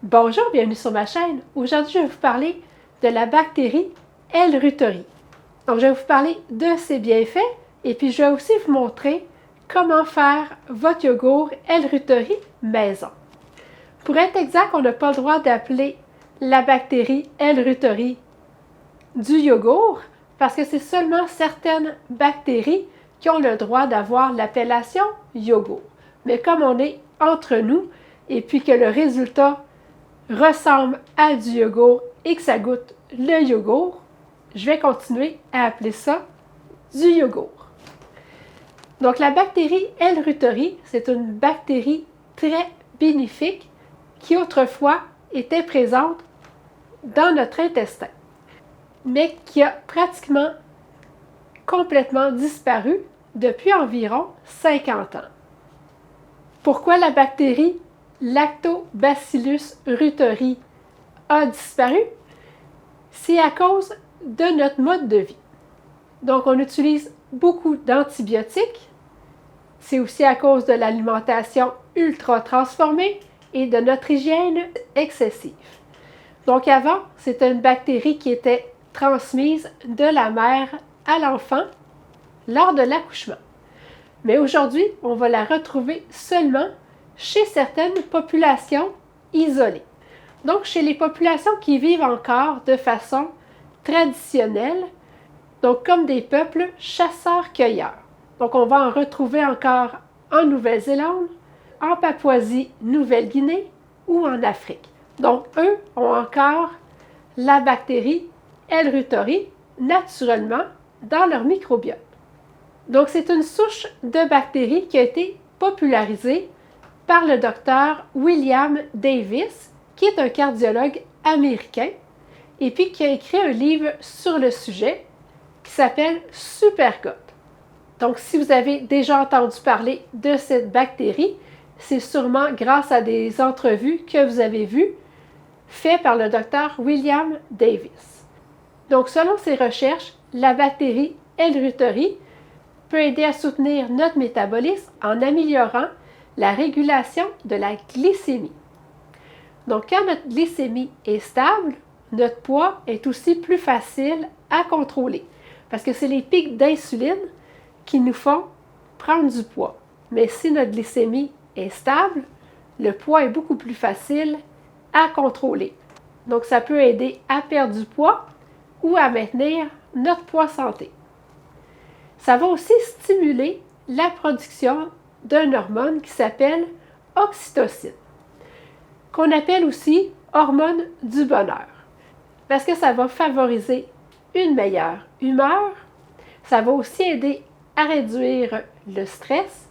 Bonjour, bienvenue sur ma chaîne. Aujourd'hui, je vais vous parler de la bactérie L. reuteri. Donc, je vais vous parler de ses bienfaits et puis je vais aussi vous montrer comment faire votre yogourt L. reuteri maison. Pour être exact, on n'a pas le droit d'appeler la bactérie L. reuteri du yogourt parce que c'est seulement certaines bactéries qui ont le droit d'avoir l'appellation yogourt. Mais comme on est entre nous et puis que le résultat ressemble à du yogourt et que ça goûte le yogourt, je vais continuer à appeler ça du yogourt. Donc la bactérie L. reuteri, c'est une bactérie très bénéfique qui autrefois était présente dans notre intestin, mais qui a pratiquement complètement disparu depuis environ 50 ans. Pourquoi la bactérie Lactobacillus reuteri a disparu? C'est à cause de notre mode de vie. Donc, on utilise beaucoup d'antibiotiques. C'est aussi à cause de l'alimentation ultra transformée et de notre hygiène excessive. Donc, avant, c'était une bactérie qui était transmise de la mère à l'enfant lors de l'accouchement. Mais aujourd'hui, on va la retrouver seulement chez certaines populations isolées. Donc, chez les populations qui vivent encore de façon traditionnelle, donc comme des peuples chasseurs-cueilleurs. Donc, on va en retrouver encore en Nouvelle-Zélande, en Papouasie-Nouvelle-Guinée ou en Afrique. Donc, eux ont encore la bactérie L. reuteri naturellement dans leur microbiote. Donc, c'est une souche de bactéries qui a été popularisée par le docteur William Davis, qui est un cardiologue américain, et puis qui a écrit un livre sur le sujet qui s'appelle Supergut. Donc, si vous avez déjà entendu parler de cette bactérie, c'est sûrement grâce à des entrevues que vous avez vues faites par le docteur William Davis. Donc, selon ses recherches, la bactérie L. reuteri peut aider à soutenir notre métabolisme en améliorant la régulation de la glycémie. Donc, quand notre glycémie est stable, notre poids est aussi plus facile à contrôler parce que c'est les pics d'insuline qui nous font prendre du poids. Mais si notre glycémie est stable, le poids est beaucoup plus facile à contrôler. Donc, ça peut aider à perdre du poids ou à maintenir notre poids santé. Ça va aussi stimuler la production d'une hormone qui s'appelle oxytocine, qu'on appelle aussi hormone du bonheur, parce que ça va favoriser une meilleure humeur, ça va aussi aider à réduire le stress,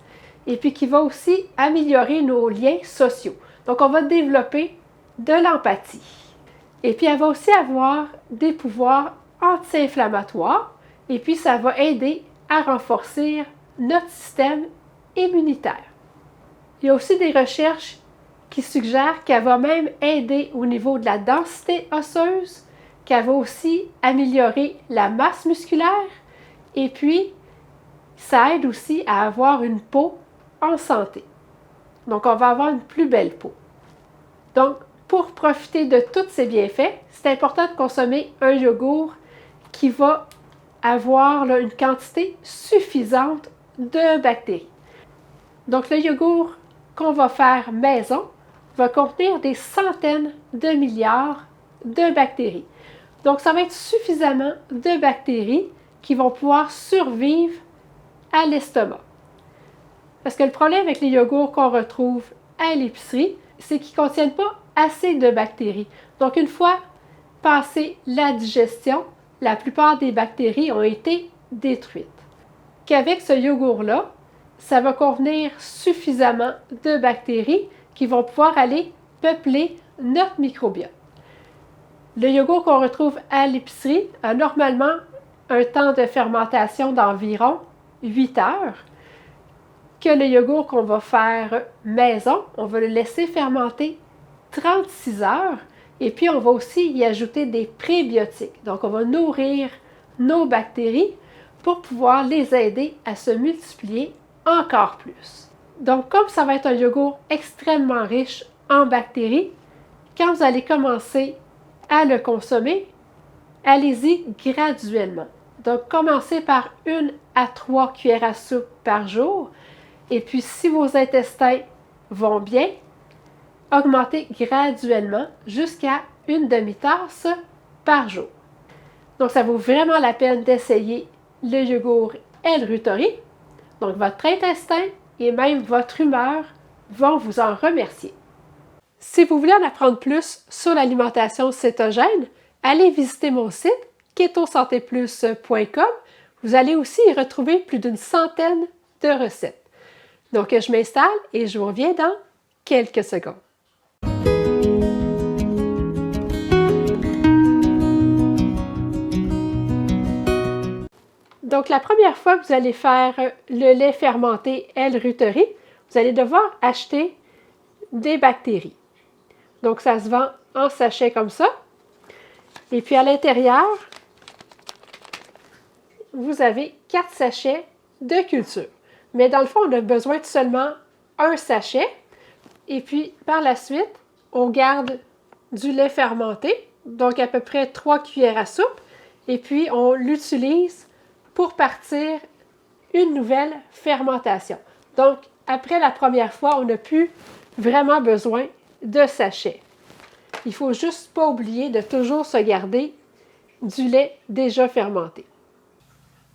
et puis qui va aussi améliorer nos liens sociaux. Donc, on va développer de l'empathie. Et puis, elle va aussi avoir des pouvoirs anti-inflammatoires, et puis ça va aider à renforcer notre système immunitaire. Il y a aussi des recherches qui suggèrent qu'elle va même aider au niveau de la densité osseuse, qu'elle va aussi améliorer la masse musculaire et puis ça aide aussi à avoir une peau en santé. Donc, on va avoir une plus belle peau. Donc, pour profiter de tous ces bienfaits, c'est important de consommer un yogourt qui va avoir une quantité suffisante de bactéries. Donc, le yogourt qu'on va faire maison va contenir des centaines de milliards de bactéries. Donc, ça va être suffisamment de bactéries qui vont pouvoir survivre à l'estomac. Parce que le problème avec les yogourts qu'on retrouve à l'épicerie, c'est qu'ils ne contiennent pas assez de bactéries. Donc, une fois passée la digestion, la plupart des bactéries ont été détruites. Qu'avec ce yogourt-là, ça va contenir suffisamment de bactéries qui vont pouvoir aller peupler notre microbiote. Le yogourt qu'on retrouve à l'épicerie a normalement un temps de fermentation d'environ 8 heures, que le yogourt qu'on va faire maison, on va le laisser fermenter 36 heures, et puis on va aussi y ajouter des prébiotiques. Donc, on va nourrir nos bactéries pour pouvoir les aider à se multiplier encore plus. Donc, comme ça va être un yogourt extrêmement riche en bactéries, quand vous allez commencer à le consommer, allez-y graduellement. Donc, commencez par 1 à 3 cuillères à soupe par jour. Et puis, si vos intestins vont bien, augmentez graduellement jusqu'à 1/2 tasse par jour. Donc, ça vaut vraiment la peine d'essayer le yogourt L-Rutori. Donc, votre intestin et même votre humeur vont vous en remercier. Si vous voulez en apprendre plus sur l'alimentation cétogène, allez visiter mon site ketosantéplus.com. Vous allez aussi y retrouver plus d'une centaine de recettes. Donc, je m'installe et je vous reviens dans quelques secondes. Donc, la première fois que vous allez faire le lait fermenté L-Rutori, vous allez devoir acheter des bactéries. Donc, ça se vend en sachet comme ça. Et puis, à l'intérieur, vous avez 4 sachets de culture. Mais dans le fond, on a besoin de seulement un sachet. Et puis, par la suite, on garde du lait fermenté, donc à peu près 3 cuillères à soupe. Et puis, on l'utilise pour partir une nouvelle fermentation. Donc, après la première fois, on n'a plus vraiment besoin de sachet. Il ne faut juste pas oublier de toujours se garder du lait déjà fermenté.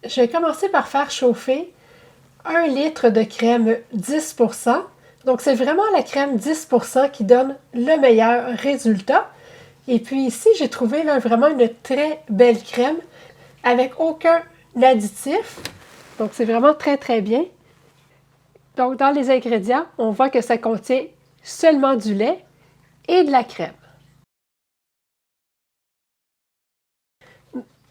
Je vais commencer par faire chauffer 1 litre de crème 10%. Donc, c'est vraiment la crème 10% qui donne le meilleur résultat. Et puis ici, j'ai trouvé là, vraiment une très belle crème avec aucun additif. Donc, c'est vraiment très, très bien. Donc, dans les ingrédients, on voit que ça contient seulement du lait et de la crème.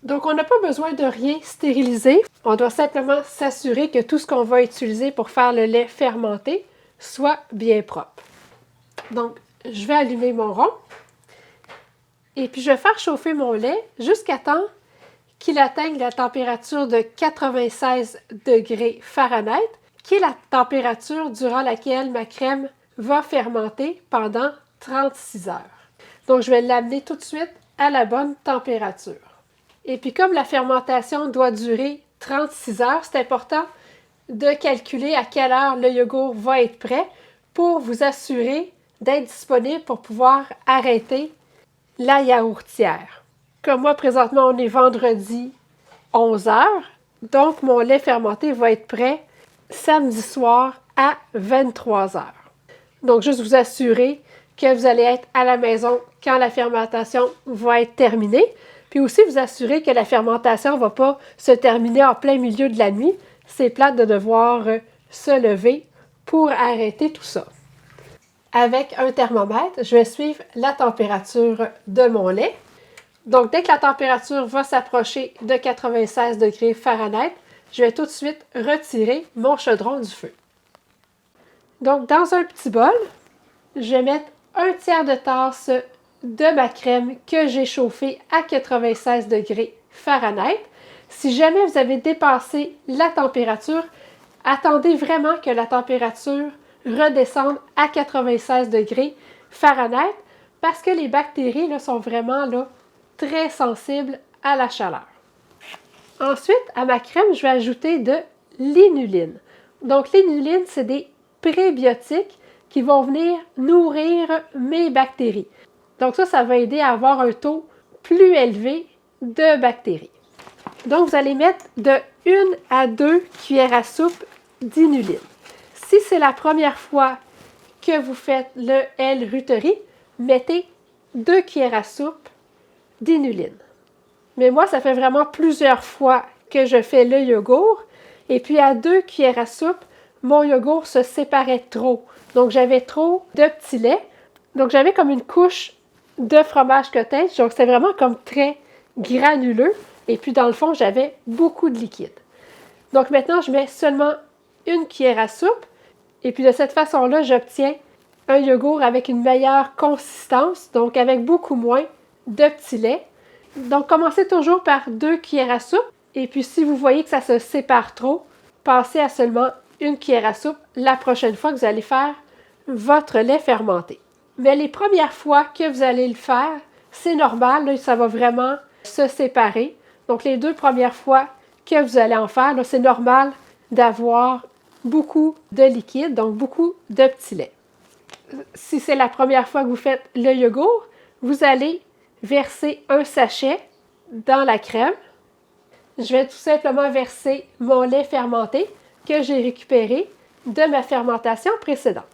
Donc, on n'a pas besoin de rien stériliser. On doit simplement s'assurer que tout ce qu'on va utiliser pour faire le lait fermenté soit bien propre. Donc, je vais allumer mon rond. Et puis, je vais faire chauffer mon lait jusqu'à temps qu'il atteigne la température de 96 degrés Fahrenheit, qui est la température durant laquelle ma crème va fermenter pendant 36 heures. Donc, je vais l'amener tout de suite à la bonne température. Et puis, comme la fermentation doit durer 36 heures, c'est important de calculer à quelle heure le yogourt va être prêt pour vous assurer d'être disponible pour pouvoir arrêter la yaourtière. Comme moi, présentement, on est vendredi 11 heures, donc mon lait fermenté va être prêt samedi soir à 23 heures. Donc, juste vous assurer que vous allez être à la maison quand la fermentation va être terminée. Puis aussi, vous assurer que la fermentation ne va pas se terminer en plein milieu de la nuit. C'est plate de devoir se lever pour arrêter tout ça. Avec un thermomètre, je vais suivre la température de mon lait. Donc, dès que la température va s'approcher de 96 degrés Fahrenheit, je vais tout de suite retirer mon chaudron du feu. Donc, dans un petit bol, je vais mettre 1/3 de tasse de ma crème que j'ai chauffée à 96 degrés Fahrenheit. Si jamais vous avez dépassé la température, attendez vraiment que la température redescende à 96 degrés Fahrenheit parce que les bactéries là, sont vraiment là, très sensibles à la chaleur. Ensuite, à ma crème, je vais ajouter de l'inuline. Donc, l'inuline, c'est des prébiotiques qui vont venir nourrir mes bactéries. Donc ça va aider à avoir un taux plus élevé de bactéries. Donc, vous allez mettre de 1 à 2 cuillères à soupe d'inuline. Si c'est la première fois que vous faites le L-Rutori, mettez 2 cuillères à soupe d'inuline. Mais moi, ça fait vraiment plusieurs fois que je fais le yogourt. Et puis, à 2 cuillères à soupe, mon yogourt se séparait trop. Donc, j'avais trop de petits laits. Donc, j'avais comme une couche de fromage cottage. Donc, c'est vraiment comme très granuleux. Et puis, dans le fond, j'avais beaucoup de liquide. Donc, maintenant, je mets seulement 1 cuillère à soupe. Et puis, de cette façon-là, j'obtiens un yogourt avec une meilleure consistance, donc avec beaucoup moins de petits laits. Donc, commencez toujours par 2 cuillères à soupe. Et puis, si vous voyez que ça se sépare trop, passez à seulement 1 cuillère à soupe la prochaine fois que vous allez faire votre lait fermenté. Mais les premières fois que vous allez le faire, c'est normal, là, ça va vraiment se séparer. Donc, les 2 premières fois que vous allez en faire, c'est normal d'avoir beaucoup de liquide, donc beaucoup de petits laits. Si c'est la première fois que vous faites le yogourt, vous allez verser un sachet dans la crème. Je vais tout simplement verser mon lait fermenté que j'ai récupéré de ma fermentation précédente.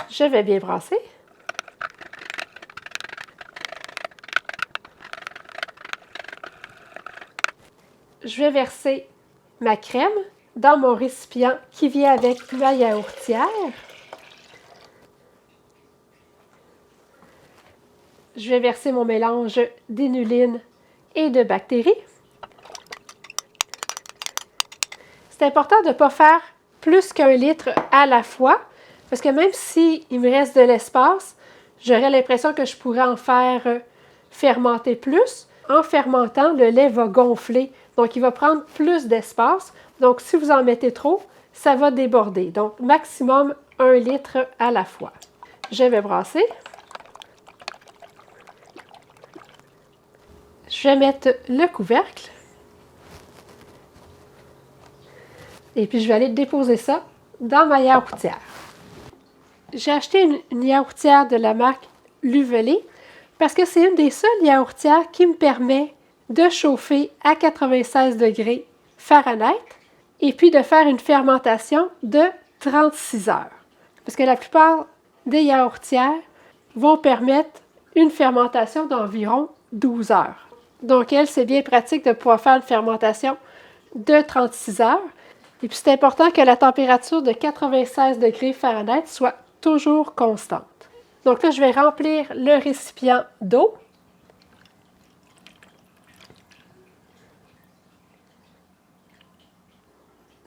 Je vais bien brasser. Je vais verser ma crème dans mon récipient qui vient avec ma yaourtière. Je vais verser mon mélange d'inuline et de bactéries. C'est important de ne pas faire plus qu'1 litre à la fois, parce que même s'il me reste de l'espace, j'aurais l'impression que je pourrais en faire fermenter plus. En fermentant, le lait va gonfler, donc il va prendre plus d'espace. Donc, si vous en mettez trop, ça va déborder. Donc, maximum 1 litre à la fois. Je vais brasser. Je vais mettre le couvercle. Et puis, je vais aller déposer ça dans ma yaourtière. J'ai acheté une yaourtière de la marque Luvelé parce que c'est une des seules yaourtières qui me permet de chauffer à 96 degrés Fahrenheit et puis de faire une fermentation de 36 heures. Parce que la plupart des yaourtières vont permettre une fermentation d'environ 12 heures. Donc, elle, c'est bien pratique de pouvoir faire une fermentation de 36 heures. Et puis, c'est important que la température de 96 degrés Fahrenheit soit toujours constante. Donc là, je vais remplir le récipient d'eau.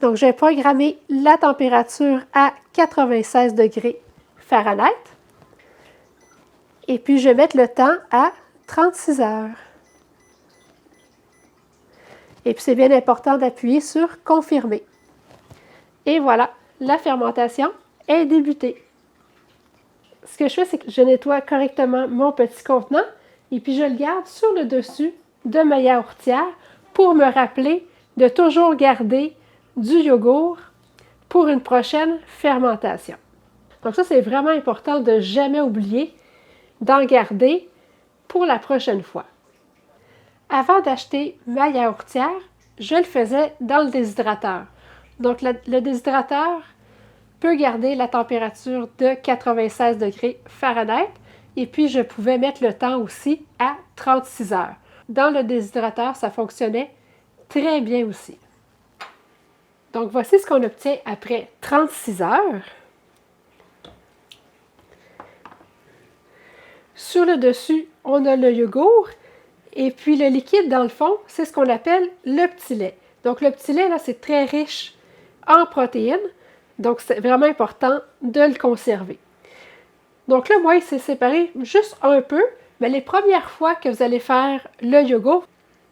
Donc, je vais programmer la température à 96 degrés Fahrenheit. Et puis, je vais mettre le temps à 36 heures. Et puis, c'est bien important d'appuyer sur « Confirmer ». Et voilà, la fermentation est débutée. Ce que je fais, c'est que je nettoie correctement mon petit contenant et puis je le garde sur le dessus de ma yaourtière pour me rappeler de toujours garder du yogourt pour une prochaine fermentation. Donc ça, c'est vraiment important de ne jamais oublier d'en garder pour la prochaine fois. Avant d'acheter ma yaourtière, je le faisais dans le déshydrateur. Donc le déshydrateur peut garder la température de 96 degrés Fahrenheit et puis je pouvais mettre le temps aussi à 36 heures. Dans le déshydrateur, ça fonctionnait très bien aussi. Donc voici ce qu'on obtient après 36 heures. Sur le dessus, on a le yogourt et puis le liquide dans le fond, c'est ce qu'on appelle le petit lait. Donc le petit lait, là, c'est très riche en protéines. Donc, c'est vraiment important de le conserver. Donc là, moi, il s'est séparé juste un peu, mais les premières fois que vous allez faire le yogourt,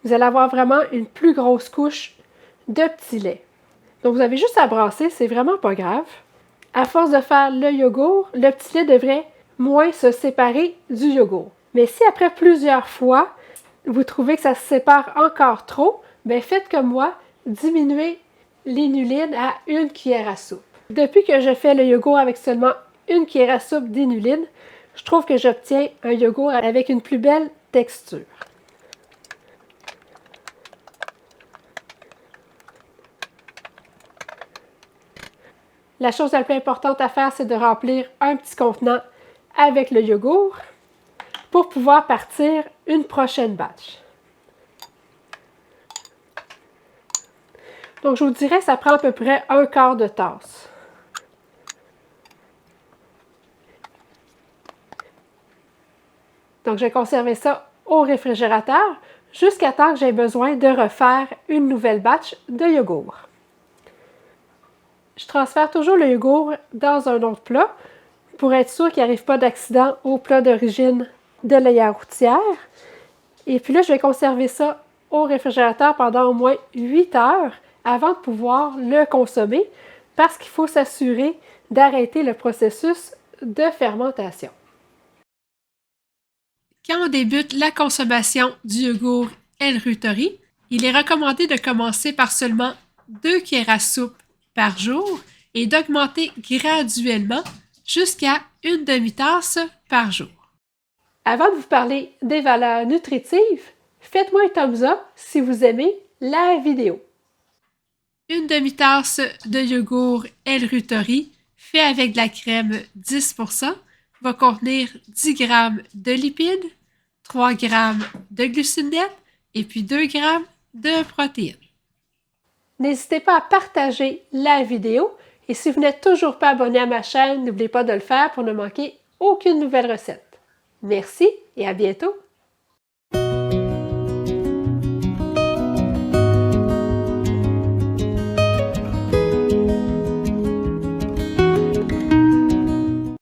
vous allez avoir vraiment une plus grosse couche de petit lait. Donc, vous avez juste à brasser, c'est vraiment pas grave. À force de faire le yogourt, le petit lait devrait moins se séparer du yogourt. Mais si après plusieurs fois, vous trouvez que ça se sépare encore trop, bien faites comme moi, diminuez l'inuline à 1 cuillère à soupe. Depuis que je fais le yogourt avec seulement 1 cuillère à soupe d'inuline, je trouve que j'obtiens un yogourt avec une plus belle texture. La chose la plus importante à faire, c'est de remplir un petit contenant avec le yogourt pour pouvoir partir une prochaine batch. Donc, je vous dirais, ça prend à peu près 1/4 de tasse. Donc, je vais conserver ça au réfrigérateur jusqu'à temps que j'ai besoin de refaire une nouvelle batch de yogourt. Je transfère toujours le yogourt dans un autre plat pour être sûr qu'il n'y arrive pas d'accident au plat d'origine de la yaourtière. Et puis là, je vais conserver ça au réfrigérateur pendant au moins 8 heures avant de pouvoir le consommer parce qu'il faut s'assurer d'arrêter le processus de fermentation. Quand on débute la consommation du yogourt L-Rutori, il est recommandé de commencer par seulement 2 cuillères à soupe par jour et d'augmenter graduellement jusqu'à une demi-tasse par jour. Avant de vous parler des valeurs nutritives, faites-moi un thumbs up si vous aimez la vidéo. Une demi-tasse de yogourt L-Rutori fait avec de la crème 10% va contenir 10 g de lipides, 3 g de glucides nets et puis 2 g de protéines. N'hésitez pas à partager la vidéo et si vous n'êtes toujours pas abonné à ma chaîne, n'oubliez pas de le faire pour ne manquer aucune nouvelle recette. Merci et à bientôt!